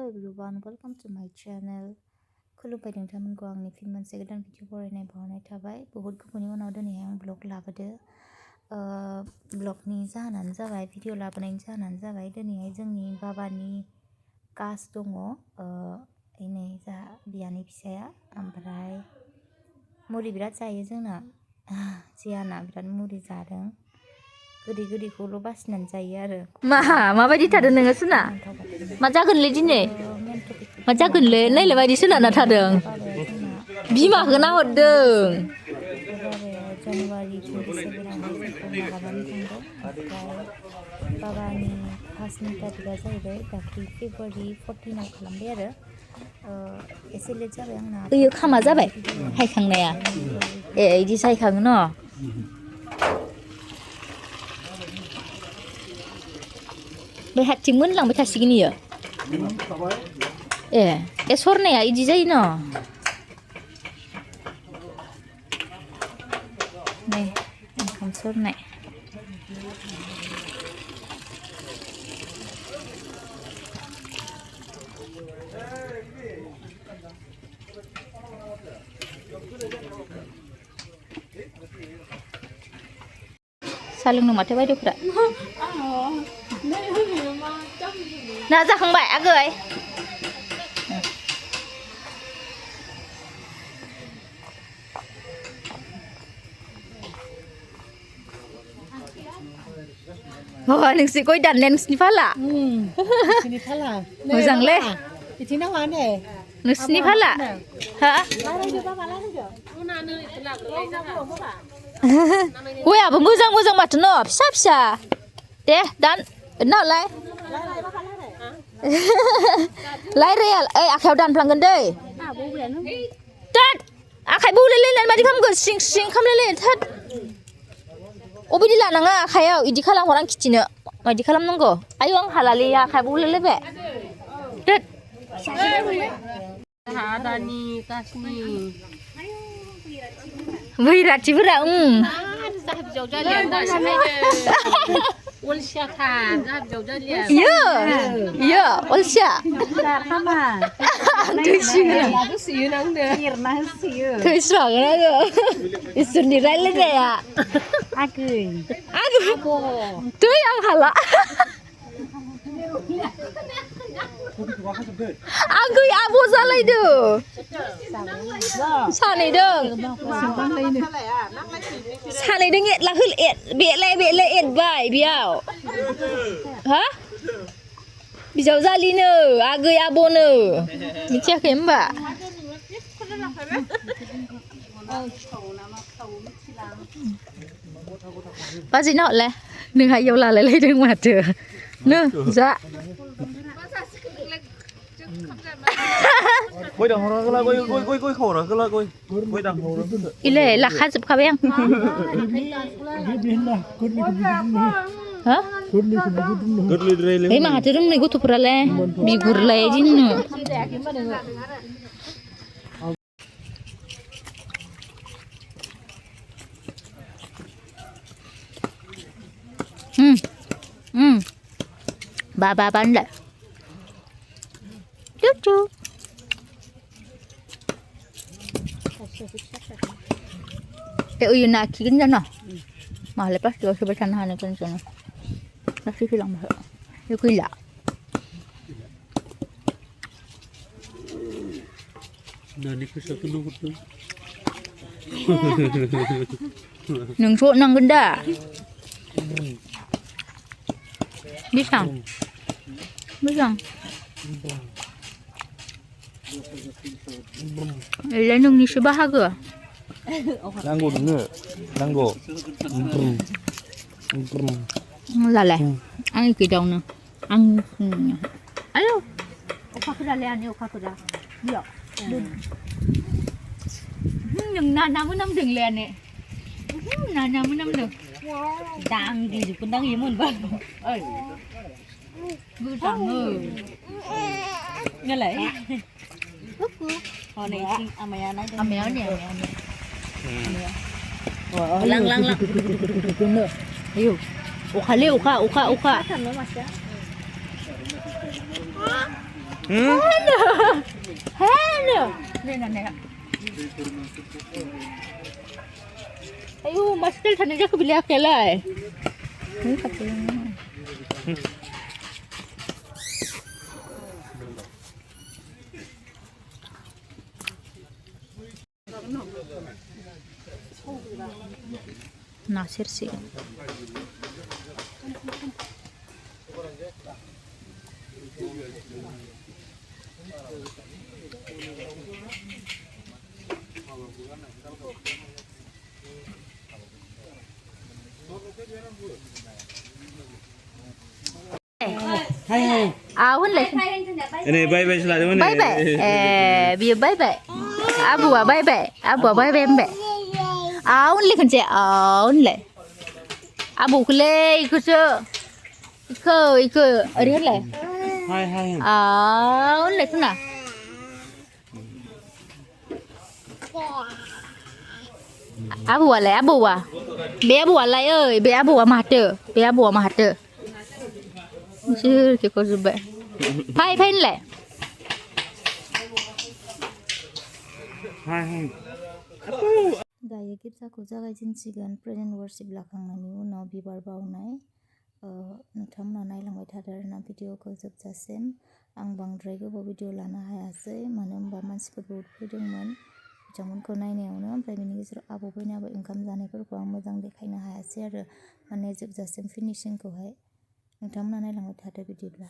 everyone, welcome to my channel. खुलुमबाय नोंथांमोनखौ आंनि fin मोनसे गोदान भिडिअ फरायनाय बावनाय थाबाय। बहुत गोबावनि उनाव दिनैहाय आं ब्लग लाबोदो। ब्लगनि जाहोनानो जाबाय भिडिअ लाबोनायनि जाहोनानो जाबाय दिनैहाय जोंनि बाबानि कास दङ। नै जा बियानि फिसाया ओमफ्राय मुरि बिराद जायो जोंना। जियाना बिराद मुरि जादों। गोदै गोदैखौल' बासिनानै जायो आरो। माबायदि थादों नोङो सुना? मा जागोनलै दिनै? मा जागोनलै? नायलाय बायदि सोलाना थादों। बिमाखौ नाहरदों। जानुवारि 27आवहाय जोंखौ नागारनानै थांदों। ओमफ्राय बाबानि कासनि तारिखआ जाहैबाय दाख्लै फेब्रुवारि 14आव खालामबाय आरो। एसे लेट जाबाय आंना। ओइयो खामा जाबाय हायखांनाया। इदि सायखाङो न'? बे हारसिं मोनलांबाय थासिगोन इयो। ए सरनाया इदि जायो न'? नै ओंखाम सरनाय। सा लोंनो माथो बायद'फ्रा। ना जाखांबाय आगै? नोंसोरनि गय दाननाया नोंसोरनि फाला? नोंसोरनि फाला। मोजांलै। बिथिं नामा ने? नोंसोरनि फाला? हा? गयाबो मोजां मोजां माथो न' फिसा फिसा। दे दान नालाय। लायराया ओइ आखायाव दानफ्लांगोन दै। थोद आखाइ बौलायलायनानै मादि खालामगोन स्रिं स्रिं खालामलायलायो थोद। अबिदि लानाङा आखायाव इदि खालामहर आं खिथिनो मादि खालामनांगौ। आयौ आं हालालै आखाइ बौलायलायबाय। थोद। आदानि कासनि बैराथिफोरा अलसियाथार जाहाबिजाव जालिया। इयो अलसिया। थैस्रागोन आङो। इसोरनि रायलायनाया। आगै थै आं हाला। आगै आब' जालायदो। सानैदों बेलाय एरबाय बेयाव। हा? बिजाव जालिनो आगै आब'नो मिथियाखै होमबा? बाजै नाहरलाय नोंहा इयाव लालायलायदों माथो नो जा। इलाय लाखाजोबखाबाय आं। हा? माहाथो रोंनाय गथ'फोरालाय बिगुरलाय दिननो। Ba bandar. Cucu. Uyu nak kikin sana. Mah lepas tu sebab sana hanya kan sana. Nasi hilang mah. Yuk hilang. Nani kesatu nunggu tu. Nungsuk nang genda. Bisang. Ilan nungni sebahagia. Nanggo dengar, nanggo. Lalai, ang ikidong na, ang ayo, okakura le ani okakura, yo, yung nana mo nam deng le ani, nana mo nam deng, dang di pun dang imun ba, ay, gudang ngalai, kuku, oh ni amaya ni, lang, ayo. Uka. Ayo, master tadi dia kebeli akelai. Ini katanya. Nasir sih. Awan leh. Ini bye-bye selalu mana? Bye-bye. Biar bye-bye. Abu bye-bye. Abu bye-bye. Awan leh kerja. Awan leh. Abu kule ikut je. Ikut. Ada leh. Hai. Awan leh tu na. Abu leh. Abu Be abu leh ơi. Be abu mahter. Be abu mahter. Chứ thì có gì vậy? Hai lẻ. Hai. Dayo kita जागायजेनसिगोन present worship लाखांनायनि उनाव बिबार बावनाय नोंथांमोना नायलांबाय थादो आरोना भिडिअखौ जोबजासिम आं बांद्राय गोबाव भिडिअ लानो हायासै मानो होनबा मानसिफोर बहुत फैदोंमोन बिथांमोनखौ नायनायावनो ओमफ्राय बेनि गेजेराव आबौ बयनाबो ओंखाम जानायफोरखौ आं मोजां देखायनो हायासै आरो माने जोबजासिम फिनिशिंखौहाय नोंथांमोना नायलांबाय थादो बिदिब्ला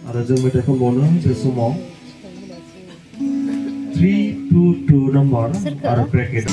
आरो जों मेथाइ खनबावनो बे समाव 3, 2, 2 नम्बर आरो ब्रेकेट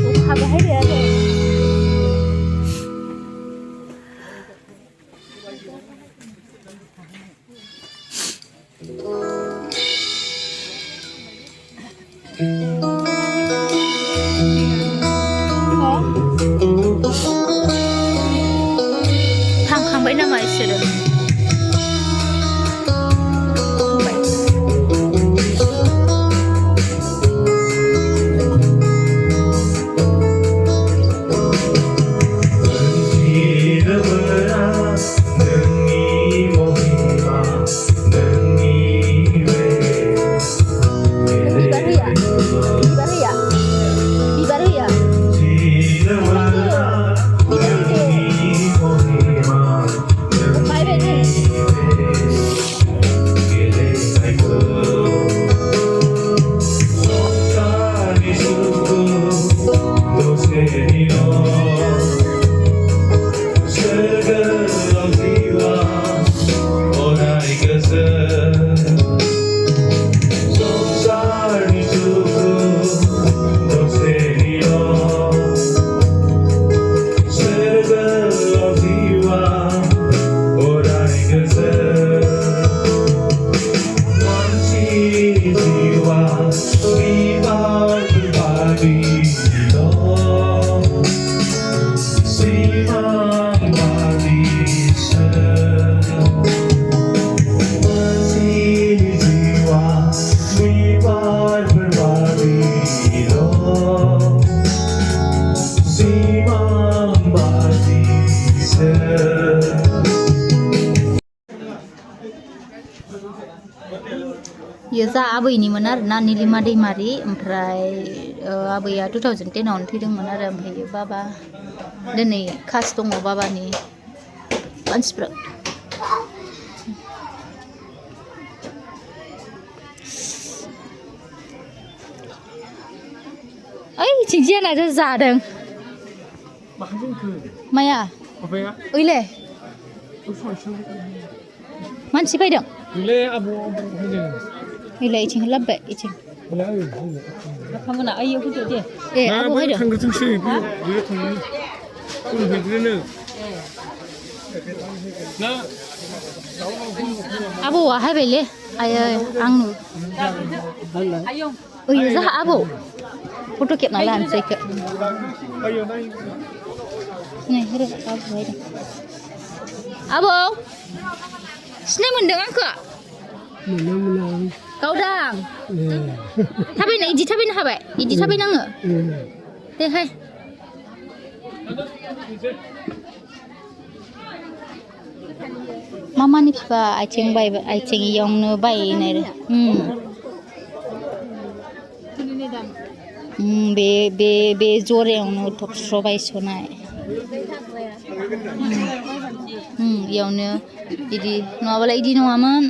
अखाबो हायबाय आरो थांखांबाय नामा इसोरो यो जा आबैनिमोन आरोना निलिमा दैमारि ओमफ्राय आबैया 2010 आवनो थैदोंमोन आरो ओमफ्राय बाबा दिनै खास दङ बाबानि मानसिफ्रा ओइ जियाना जादों माया ओइले मानसि फैदों ओइले इथिं लाबबाय इथिं आफामोना ओइयाव फैदो दे ए आबौ फैदों थांग्रोथोंसै बियो थांनो उनफैग्रोनो ना आबौआ हायबायले आयै आं ओइ जा आबौ फट' खेबना लानोसै इखो नै हेर आबौ फैदों आबौ सिनाय मोनदों आंखो गावदां थाबायना इदि थाबायनो हाबाय इदि थाबायनाङो दे हाय मामानि बिफा आथिं बायबाय आथिं इयावनो बायनाय बे जरायावनो थबस्र' बायस'नाय इयावनो इदि नङाबालाय इदि नङामोन